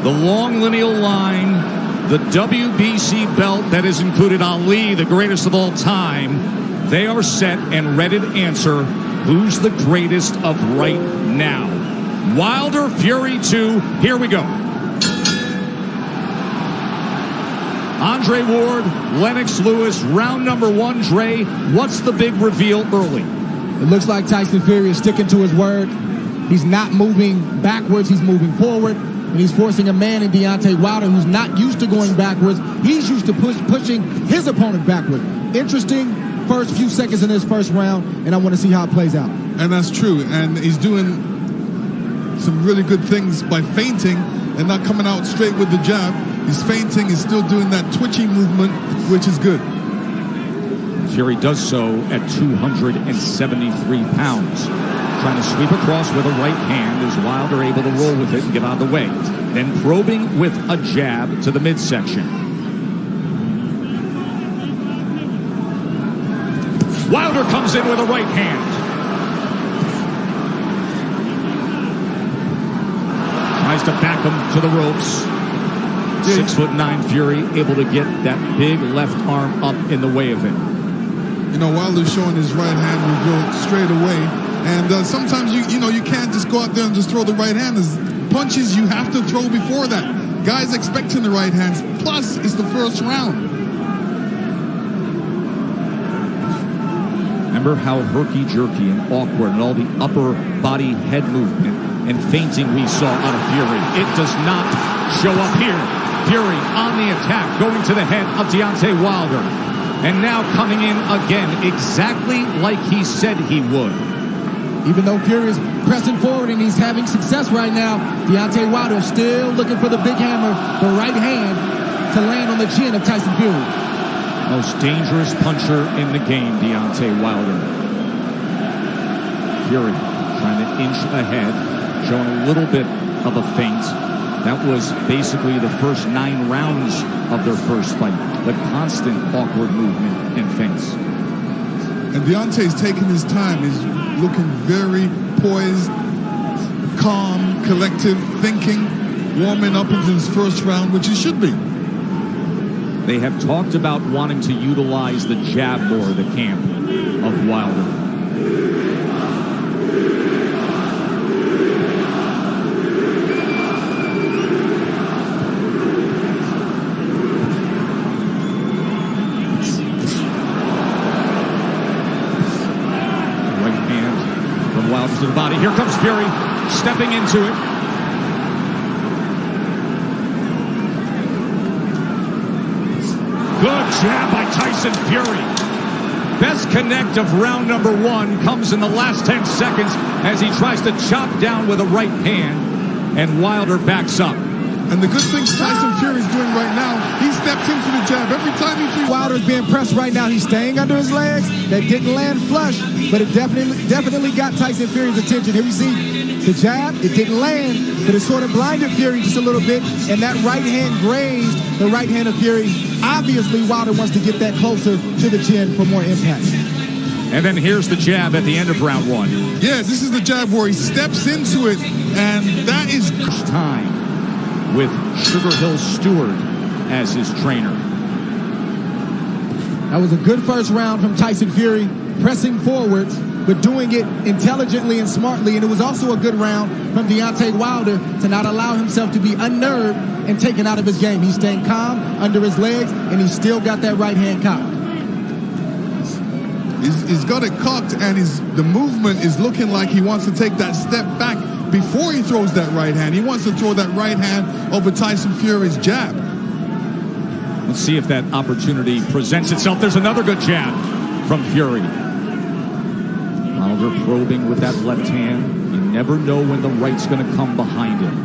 The long lineal line, the WBC belt that has included Ali, the greatest of all time. They are set and ready to answer who's the greatest of right now. Wilder, Fury 2, here we go. Andre Ward, Lennox Lewis, round number 1. Dre, what's the big reveal early? It looks like Tyson Fury is sticking to his word. He's not moving backwards, he's moving forward. And he's forcing a man in Deontay Wilder who's not used to going backwards. He's used to pushing his opponent backward. Interesting first few seconds in this first round, and I want to see how it plays out. And that's true. And he's doing some really good things by feinting and not coming out straight with the jab. He's feinting, he's still doing that twitchy movement, which is good. Fury does so at 273 pounds. Trying to sweep across with a right hand as Wilder able to roll with it and get out of the way. Then probing with a jab to the midsection. Wilder comes in with a right hand. Tries to back him to the ropes. 6'9" Fury able to get that big left arm up in the way of it. You know, Wilder's showing his right hand will go straight away. And sometimes you can't just go out there and just throw the right hand. There's punches you have to throw before that. Guys expecting the right hands. Plus, it's the first round. Remember how herky-jerky and awkward and all the upper body head movement and feinting we saw out of Fury. It does not show up here. Fury on the attack, going to the head of Deontay Wilder. And now coming in again, exactly like he said he would. Even though Fury is pressing forward and he's having success right now, Deontay Wilder still looking for the big hammer, the right hand, to land on the chin of Tyson Fury. Most dangerous puncher in the game, Deontay Wilder. Fury trying to inch ahead, showing a little bit of a feint. That was basically the first 9 rounds of their first fight. The constant awkward movement and feints. And Deontay's taking his time. He's looking very poised, calm, collective, thinking, warming up into his first round, which he should be. They have talked about wanting to utilize the jab more, the camp of Wilder. To the body. Here comes Fury, stepping into it. Good jab by Tyson Fury. Best connect of round number 1 comes in the last 10 seconds as he tries to chop down with a right hand, and Wilder backs up. And the good thing Tyson Fury's doing right now, he stepped into the jab. Every time he sees Wilder's being pressed right now, he's staying under his legs. That didn't land flush, but it definitely got Tyson Fury's attention. Here we see the jab. It didn't land, but it sort of blinded Fury just a little bit, and that right hand grazed the right hand of Fury. Obviously, Wilder wants to get that closer to the chin for more impact. And then here's the jab at the end of round 1. Yeah, this is the jab where he steps into it, and that is time with Sugar Hill Stewart as his trainer. That was a good first round from Tyson Fury, pressing forward, but doing it intelligently and smartly. And it was also a good round from Deontay Wilder to not allow himself to be unnerved and taken out of his game. He's staying calm under his legs, and he's still got that right hand cocked. He's got it cocked, and the movement is looking like he wants to take that step back before he throws that right hand. He wants to throw that right hand over Tyson Fury's jab. Let's see if that opportunity presents itself. There's another good jab from Fury. Wilder probing with that left hand. You never know when the right's going to come behind him.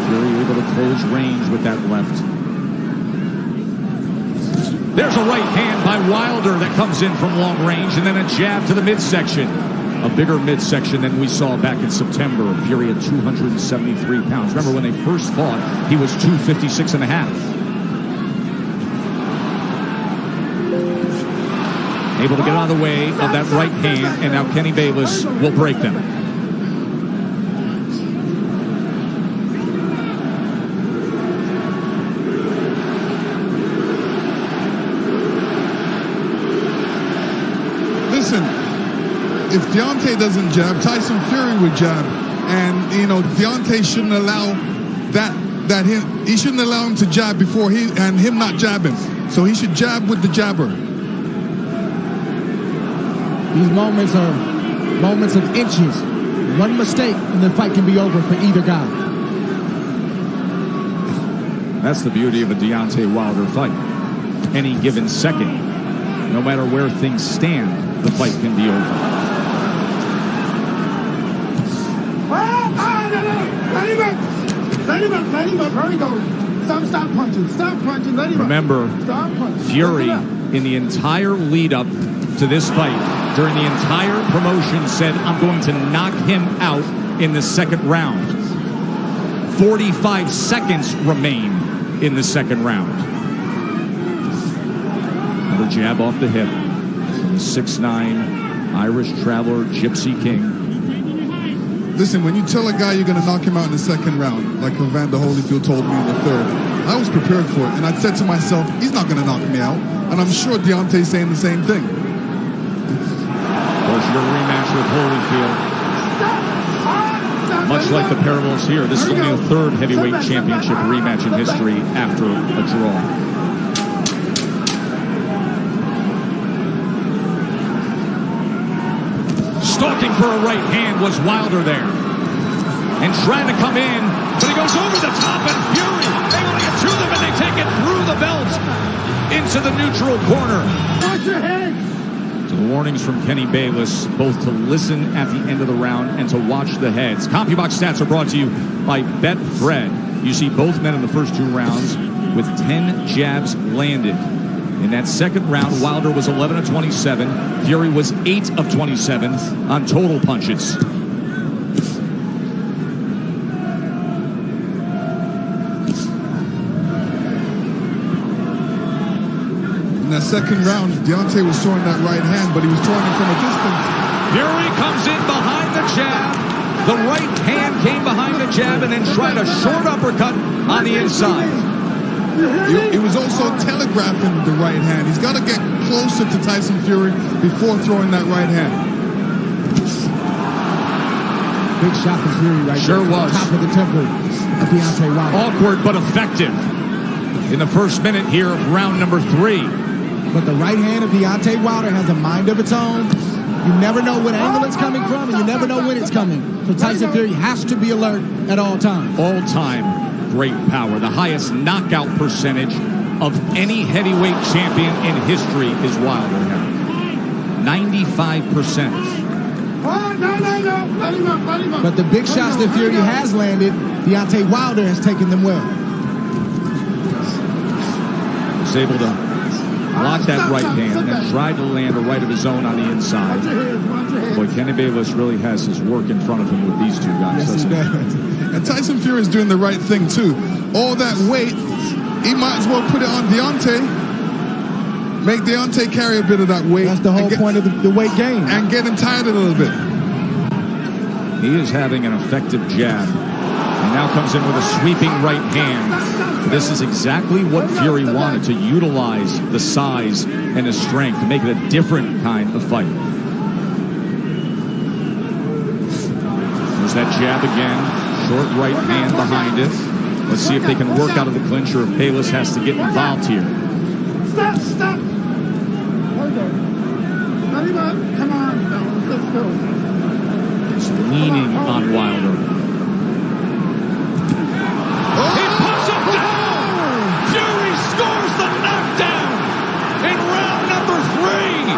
Fury able to close range with that left. There's a right hand by Wilder that comes in from long range, and then a jab to the midsection. A bigger midsection than we saw back in September. Fury at 273 pounds. Remember when they first fought, he was 256 and a half. Able to get out of the way of that right hand, and now Kenny Bayless will break them. if Deontay doesn't jab, Tyson Fury would jab. And, you know, Deontay shouldn't allow he shouldn't allow him to jab before him not jabbing. So he should jab with the jabber. These moments are moments of inches. One mistake and the fight can be over for either guy. That's the beauty of a Deontay Wilder fight. Any given second, no matter where things stand, the fight can be over. Let him up. There he goes. Stop punching. Let him Remember, Stop punching. Fury, in the entire lead up to this fight, during the entire promotion, said, I'm going to knock him out in the second round. 45 seconds remain in the second round. Another jab off the hip from the 6'9" Irish traveler, Gypsy King. Listen, when you tell a guy you're going to knock him out in the second round, like Evander Holyfield told me in the third, I was prepared for it. And I said to myself, he's not going to knock me out. And I'm sure Deontay's saying the same thing. Of course, your rematch with Holyfield, much like the parallels here, this is only the third heavyweight championship rematch in history after a draw. Stalking for a right hand was Wilder there. And trying to come in, but he goes over the top, and Fury able to get to them, and they take it through the belt into the neutral corner. Watch your head. So the warnings from Kenny Bayless, both to listen at the end of the round and to watch the heads. CompuBox stats are brought to you by Betfred. You see both men in the first two rounds with 10 jabs landed. In that second round, Wilder was 11 of 27. Fury was 8 of 27 on total punches. In that second round, Deontay was throwing that right hand, but he was throwing it from a distance. Fury comes in behind the jab. The right hand came behind the jab and then tried a short uppercut on the inside. He was also telegraphing the right hand. He's got to get closer to Tyson Fury before throwing that right hand. Big shot from Fury right Sure there. was. Top of the temple of Deontay Wilder. Awkward but effective in the first minute here of round number 3. But the right hand of Deontay Wilder has a mind of its own. You never know what angle it's coming from, and you never know when it's coming. So Tyson Fury has to be alert at all times. All time great power. The highest knockout percentage of any heavyweight champion in history is Wilder now. 95%. No. But the big shots that Fury has landed, Deontay Wilder has taken them well. He's able to block that right hand and tried to land a right of his own on the inside. Boy, Kenny Bayless really has his work in front of him with these two guys. Yes, he does. And Tyson Fury is doing the right thing, too. All that weight, he might as well put it on Deontay. Make Deontay carry a bit of that weight. That's the whole point of the weight game. And get him tired a little bit. He is having an effective jab. And now comes in with a sweeping right hand. This is exactly what Fury wanted, to utilize the size and the strength to make it a different kind of fight. There's that jab again. Short right hand behind it. Let's see if they can work out of the clinch or if Bayless has to get involved here. Stop. Let him up. Come on, fellas. Let's go. He's leaning on Wilder. He puts him down! Fury scores the knockdown in round number 3.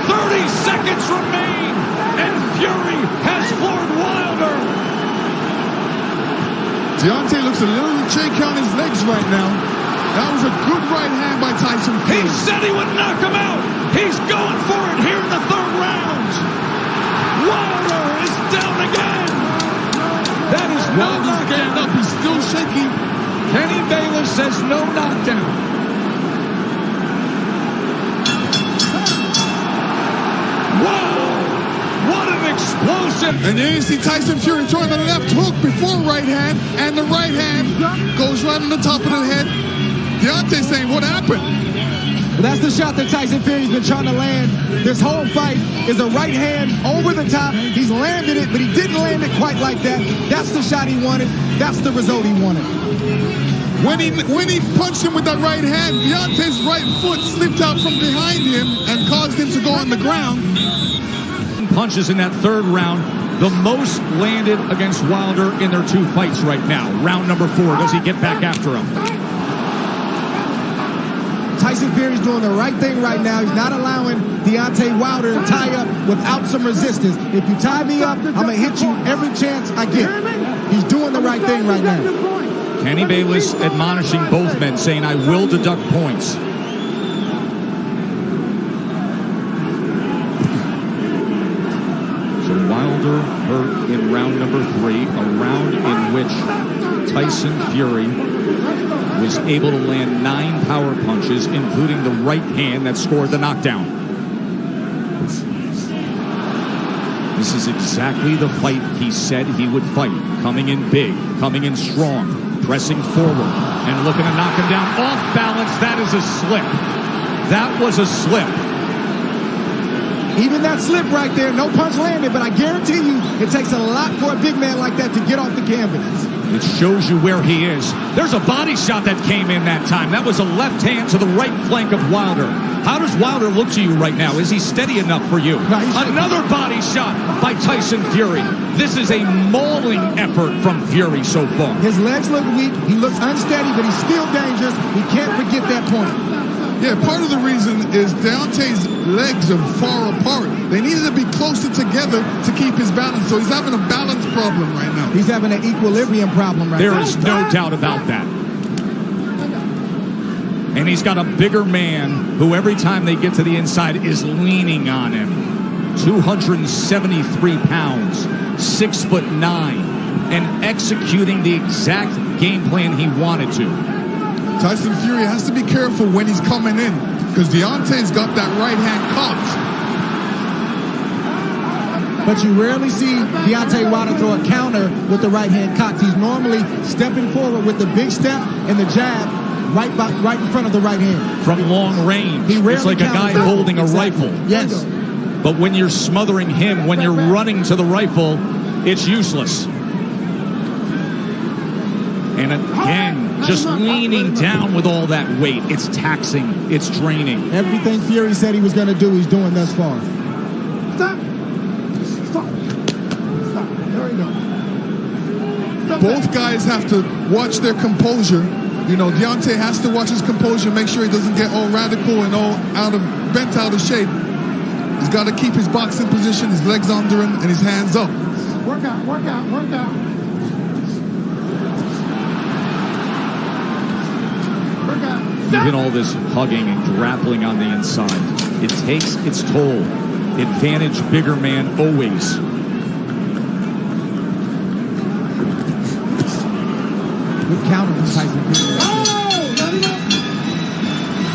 30 seconds remain, and Fury has floored Wilder. Deontay looks a little shaky on his legs right now. That was a good right hand by Tyson Fury. He said he would knock him out. He's going for it here in the third round. Wilder is down again. That is no knockdown. Up, he's still shaky. Kenny Bayless says no knockdown. Wow! What an explosive! And then you see Tyson Fury throwing the left hook before right hand, and the right hand goes right on the top of the head. Deontay saying, what happened? Well, that's the shot that Tyson Fury's been trying to land this whole fight, is a right hand over the top. He's landed it, but he didn't land it quite like that. That's the shot he wanted. That's the result he wanted. When he punched him with that right hand, Deontay's right foot slipped out from behind him and caused him to go on the ground. Punches in that third round, the most landed against Wilder in their 2 fights right now. Round number 4, does he get back after him? Tyson Fury's doing the right thing right now. He's not allowing Deontay Wilder to tie up without some resistance. If you tie me up, I'm going to hit you every chance I get. He's doing the right thing right now. Kenny Bayless admonishing both men, saying, I will deduct points. So Wilder hurt in round number 3, a round in which Tyson Fury was able to land 9 power punches, including the right hand that scored the knockdown. This is exactly the fight he said he would fight. Coming in big, coming in strong, pressing forward, and looking to knock him down off balance. That is a slip. That was a slip. Even that slip right there, no punch landed, but I guarantee you it takes a lot for a big man like that to get off the canvas. It shows you where he is. There's a body shot that came in that time. That was a left hand to the right flank of Wilder. How does Wilder look to you right now? Is he steady enough for you? No, another body shot by Tyson Fury. This is a mauling effort from Fury so far. His legs look weak. He looks unsteady, but he's still dangerous. We can't forget that point. Yeah, part of the reason is Deontay's legs are far apart. They needed to be closer together to keep his balance. So he's having a balance problem right now. He's having an equilibrium problem right now. There is no doubt about that. And he's got a bigger man who every time they get to the inside is leaning on him. 273 pounds, 6'9", and executing the exact game plan he wanted to. Tyson Fury has to be careful when he's coming in, because Deontay's got that right hand cocked. But you rarely see Deontay Wilder throw a counter with the right hand cocked. He's normally stepping forward with the big step and the jab right in front of the right hand. From long range. It's like a guy holding a rifle. Yes. But when you're smothering him, when you're running to the rifle, it's useless. And again, just leaning down with all that weight. It's taxing. It's draining. Everything Fury said he was going to do, he's doing thus far. Stop. Stop. Stop. There we go. Stop. Both guys have to watch their composure. You know, Deontay has to watch his composure, make sure he doesn't get all radical and all bent out of shape. He's got to keep his boxing position, his legs under him, and his hands up. Work out, work out, work out. Work out. Even all this hugging and grappling on the inside, it takes its toll. Advantage bigger man always. Good counter from Tyson Fury.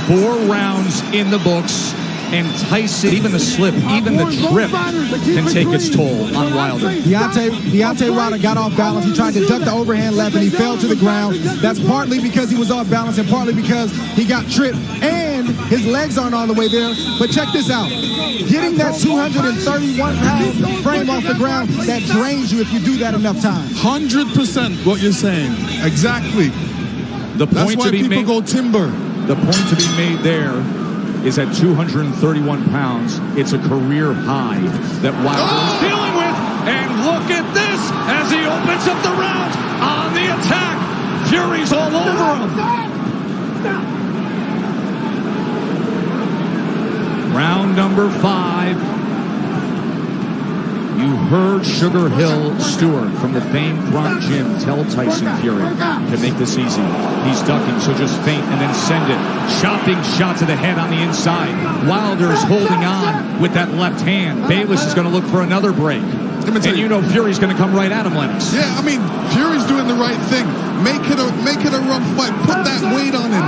4 rounds in the books, and Tyson, even the slip, even the trip can take its toll on Wilder. Deontay Wilder got off balance. He tried to duck the overhand left, and he fell to the ground. That's partly because he was off balance and partly because he got tripped, and his legs aren't all the way there. But check this out. Getting that 231-pound frame off the ground, that drains you if you do that enough times. 100% what you're saying. Exactly. That's why people go timber. The point to be made there is at 231 pounds. It's a career high that Wilder is dealing with. And look at this as he opens up the round on the attack. Fury's all over him. Round number 5. You heard Sugar Hill Stewart from the famed Bronx Gym tell Tyson Fury to make this easy. He's ducking, so just feint and then send it. Chopping shot to the head on the inside. Wilder's holding on with that left hand. Bayless is going to look for another break. And you know Fury's going to come right at him, Lennox. Yeah, I mean, Fury's doing the right thing. Make it a rough fight. Put that weight on him.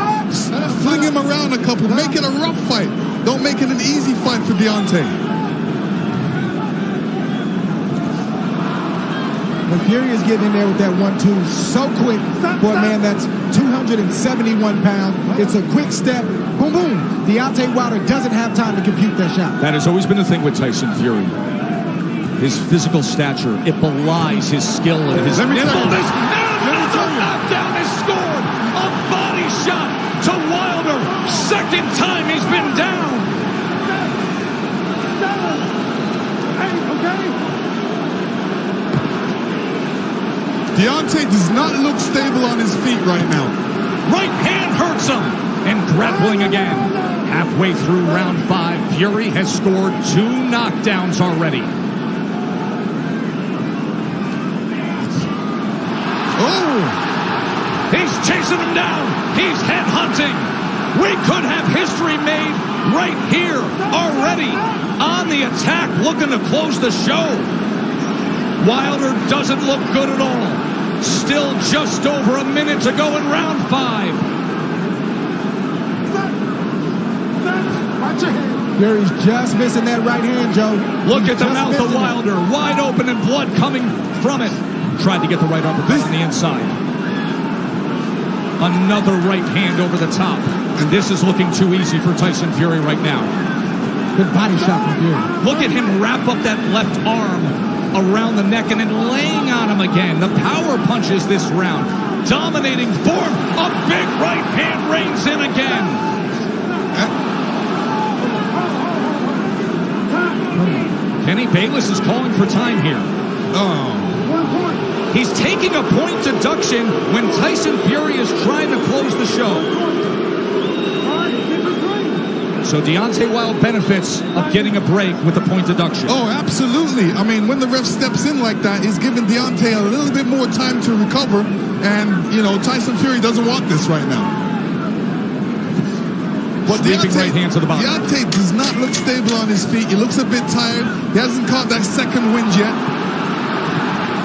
Fling him around a couple. Make it a rough fight. Don't make it an easy fight for Deontay. But Fury is getting in there with that 1-2 so quick for a man that's 271 pounds. It's a quick step. Boom, boom. Deontay Wilder doesn't have time to compute that shot. That has always been the thing with Tyson Fury. His physical stature, it belies his skill and his nimbleness. Another knockdown is scored. A body shot to Wilder. Second time he's been down. Deontay does not look stable on his feet right now. Right hand hurts him. And grappling again. Halfway through round 5, Fury has scored 2 knockdowns already. Oh! He's chasing him down. He's headhunting. We could have history made right here already. On the attack, looking to close the show. Wilder doesn't look good at all. Still just over a minute to go in round 5. Watch your head. Fury's just missing that right hand, Joe. Look at the mouth of Wilder. Wide open and blood coming from it. Tried to get the right uppercut on the inside. Another right hand over the top. And this is looking too easy for Tyson Fury right now. Good body shot from Fury. Look at him wrap up that left arm around the neck and then laying on him again. The power punches this round. Dominating form. A big right hand reigns in again. Kenny Bayless is calling for time here. He's taking a point deduction when Tyson Fury is trying to close the show. So Deontay Wilder benefits of getting a break with the point deduction. Oh, absolutely. I mean, when the ref steps in like that, he's giving Deontay a little bit more time to recover. And, you know, Tyson Fury doesn't want this right now. But Sweeping right hand to the body. Deontay does not look stable on his feet. He looks a bit tired. He hasn't caught that second wind yet.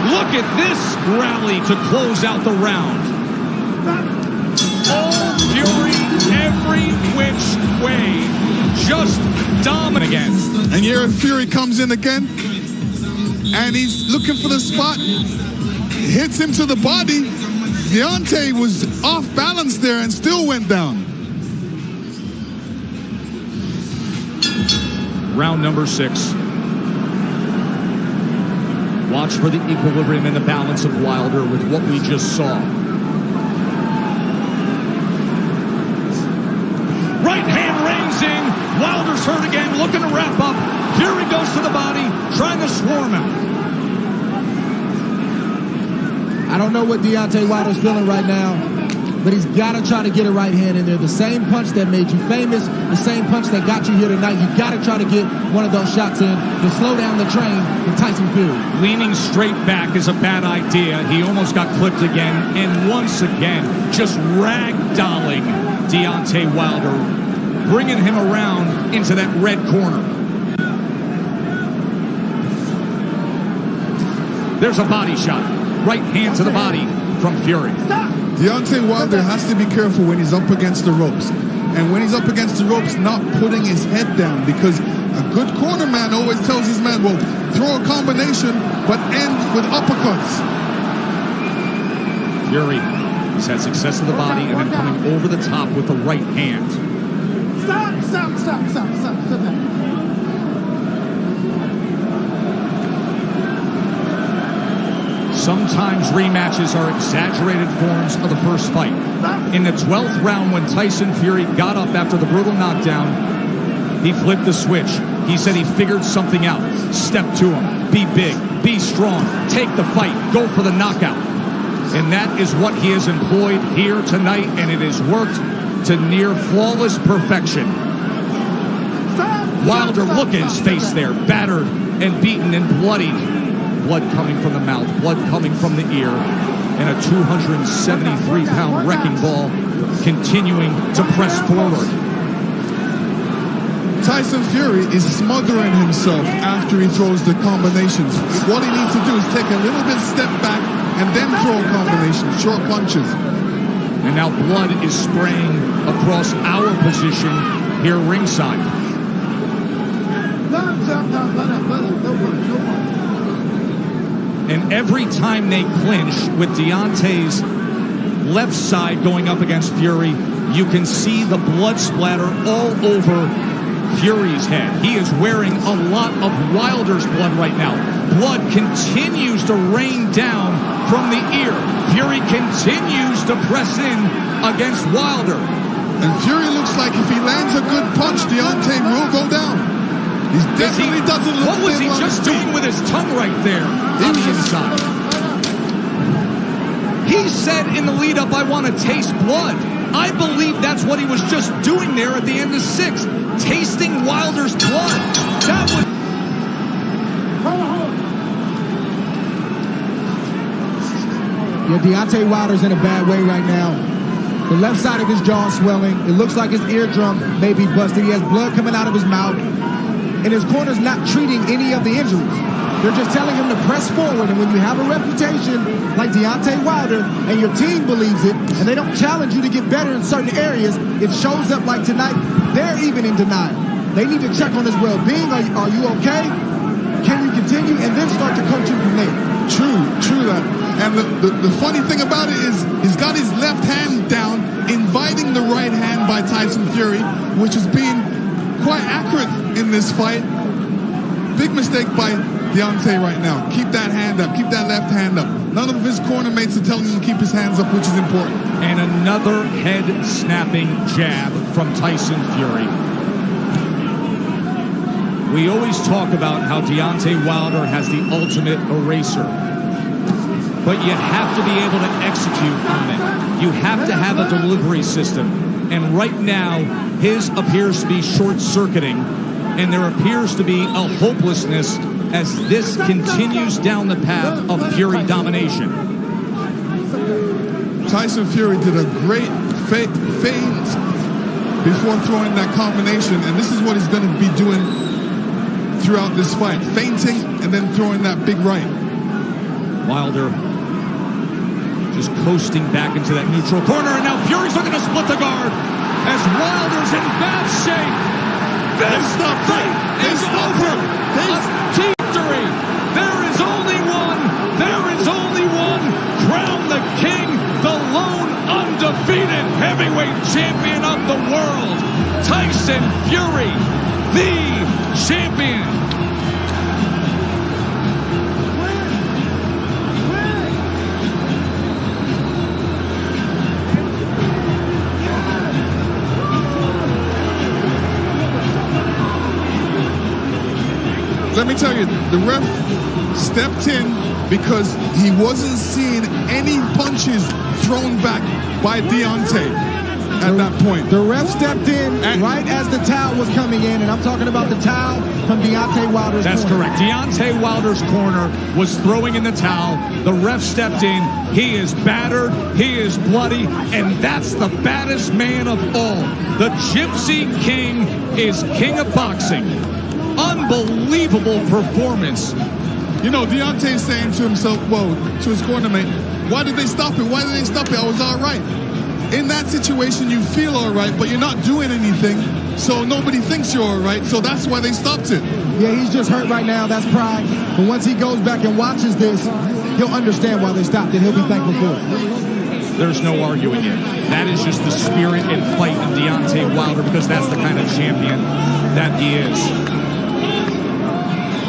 Look at this rally to close out the round. All Fury, every which way, just dominant again. And here Fury comes in again, and he's looking for the spot. Hits him to the body. Deontay was off balance there and still went down. Round number 6. Watch for the equilibrium and the balance of Wilder with what we just saw. Right hand reins in. Wilder's hurt again, looking to wrap up. Fury goes to the body, trying to swarm him. I don't know what Deontay Wilder's feeling right now, but he's got to try to get a right hand in there. The same punch that made you famous, the same punch that got you here tonight. You got to try to get one of those shots in to slow down the train with Tyson Fury. Leaning straight back is a bad idea. He almost got clipped again, and once again, just ragdolling Deontay Wilder, bringing him around into that red corner. There's a body shot. Right hand to the body from Fury. Deontay Wilder has to be careful when he's up against the ropes. And when he's up against the ropes, not putting his head down, because a good corner man always tells his man, well, throw a combination, but end with uppercuts. Fury has had success in the body and then coming over the top with the right hand. Stop. Sometimes rematches are exaggerated forms of the first fight. In the 12th round, when Tyson Fury got up after the brutal knockdown, he flipped the switch. He said he figured something out. Step to him. Be big. Be strong. Take the fight. Go for the knockout. And that is what he has employed here tonight, and it has worked to near flawless perfection. Wilder, look at his face there. Battered and beaten and bloodied. Blood coming from the mouth, blood coming from the ear, and a 273-pound wrecking ball continuing to press forward. Tyson Fury is smothering himself after he throws the combinations. What he needs to do is take a little bit step back and then throw a combination, short punches. And now blood is spraying across our position here ringside. And every time they clinch with Deontay's left side going up against Fury, you can see the blood splatter all over Fury's head. He is wearing a lot of Wilder's blood right now. Blood continues to rain down from the ear. Fury continues to press in against Wilder. And Fury looks like if he lands a good punch, Deontay will go down. He definitely doesn't look. What was he just doing with his tongue right there on the inside? He said in the lead-up, I want to taste blood. I believe that's what he was just doing there at the end of 6, tasting Wilder's blood. That was... Yeah, Deontay Wilder's in a bad way right now. The left side of his jaw is swelling. It looks like his eardrum may be busted. He has blood coming out of his mouth. And his corner's not treating any of the injuries. They're just telling him to press forward. And when you have a reputation like Deontay Wilder and your team believes it, and they don't challenge you to get better in certain areas, it shows up like tonight. They're even in denial. They need to check on his well-being. Are you okay? Can you continue? And then start to coach him from there. True that. And the funny thing about it is he's got his left hand down, inviting the right hand by Tyson Fury, which is being quite accurate in this fight. Big mistake by Deontay right now. Keep that hand up. Keep that left hand up. None of his corner mates are telling him to keep his hands up, which is important. And another head-snapping jab from Tyson Fury. We always talk about how Deontay Wilder has the ultimate eraser. But you have to be able to execute on it. You have to have a delivery system. And right now, his appears to be short-circuiting, and there appears to be a hopelessness as this continues down the path of Fury domination. Tyson Fury did a great feint before throwing that combination, and this is what he's going to be doing throughout this fight. Feinting and then throwing that big right. Wilder just coasting back into that neutral corner, and now Fury's looking to split the guard as Wilder's in bad shape. This fight is over. Victory. There is only one. There is only one. Crown the king, the lone undefeated heavyweight champion of the world. Tyson Fury, the champion. Let me tell you, the ref stepped in because he wasn't seeing any punches thrown back by Deontay at that point. The ref stepped in right as the towel was coming in, and I'm talking about the towel from Deontay Wilder's corner. That's correct. Deontay Wilder's corner was throwing in the towel. The ref stepped in. He is battered. He is bloody, and that's the baddest man of all. The Gypsy King is king of boxing. Unbelievable performance. You know, Deontay's saying to himself, whoa, to his corner mate, why did they stop it? Why did they stop it? I was all right. In that situation, you feel all right, but you're not doing anything, so nobody thinks you're all right, so that's why they stopped it. Yeah, he's just hurt right now. That's pride. But once he goes back and watches this, he'll understand why they stopped it. He'll be thankful for it. There's no arguing it. That is just the spirit and fight of Deontay Wilder, because that's the kind of champion that he is.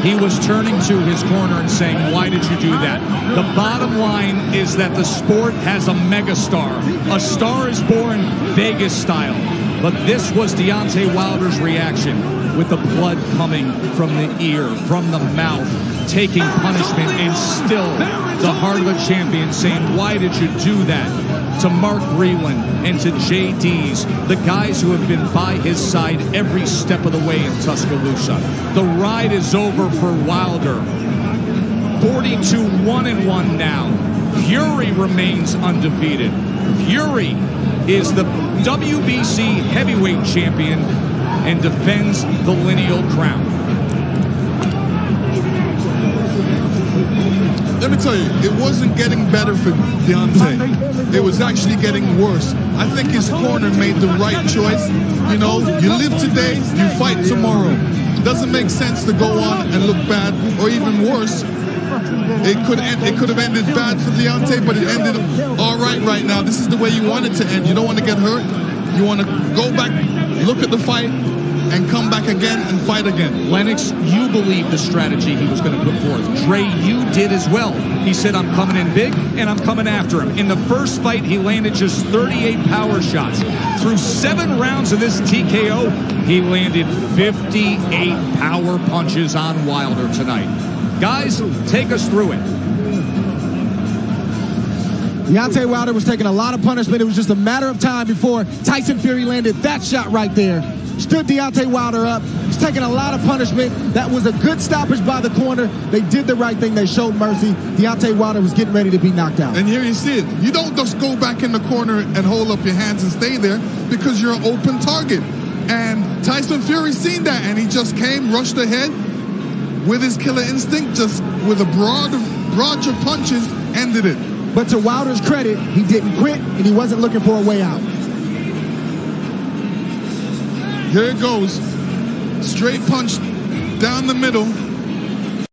He was turning to his corner and saying, why did you do that? The bottom line is that the sport has a megastar. A star is born Vegas style. But this was Deontay Wilder's reaction, with the blood coming from the ear, from the mouth, taking punishment, and still the heart of a champion saying, why did you do that? To Mark Breland and to JD's, the guys who have been by his side every step of the way in Tuscaloosa. The ride is over for Wilder. 42-1-1 now. Fury remains undefeated. Fury is the WBC heavyweight champion and defends the lineal crown. Let me tell you, it wasn't getting better for Deontay. It was actually getting worse. I think his corner made the right choice. You know, you live today, you fight tomorrow. It doesn't make sense to go on and look bad, or even worse, It could have ended bad for Deontay, but it ended all right now. This is the way you want it to end. You don't want to get hurt. You want to go back, look at the fight, and come back again and fight again. Lennox, you believe the strategy he was going to put forth. Dre, you did as well. He said, I'm coming in big, and I'm coming after him. In the first fight, he landed just 38 power shots. Through 7 rounds of this TKO, he landed 58 power punches on Wilder tonight. Guys, take us through it. Deontay Wilder was taking a lot of punishment. It was just a matter of time before Tyson Fury landed that shot right there. Stood Deontay Wilder up. He's taking a lot of punishment. That was a good stoppage by the corner. They did the right thing. They showed mercy. Deontay Wilder was getting ready to be knocked out. And here you see it. You don't just go back in the corner and hold up your hands and stay there because you're an open target. And Tyson Fury seen that, and he just came, rushed ahead with his killer instinct, just with a barrage of punches, ended it. But to Wilder's credit, he didn't quit, and he wasn't looking for a way out. Here it goes. Straight punch down the middle.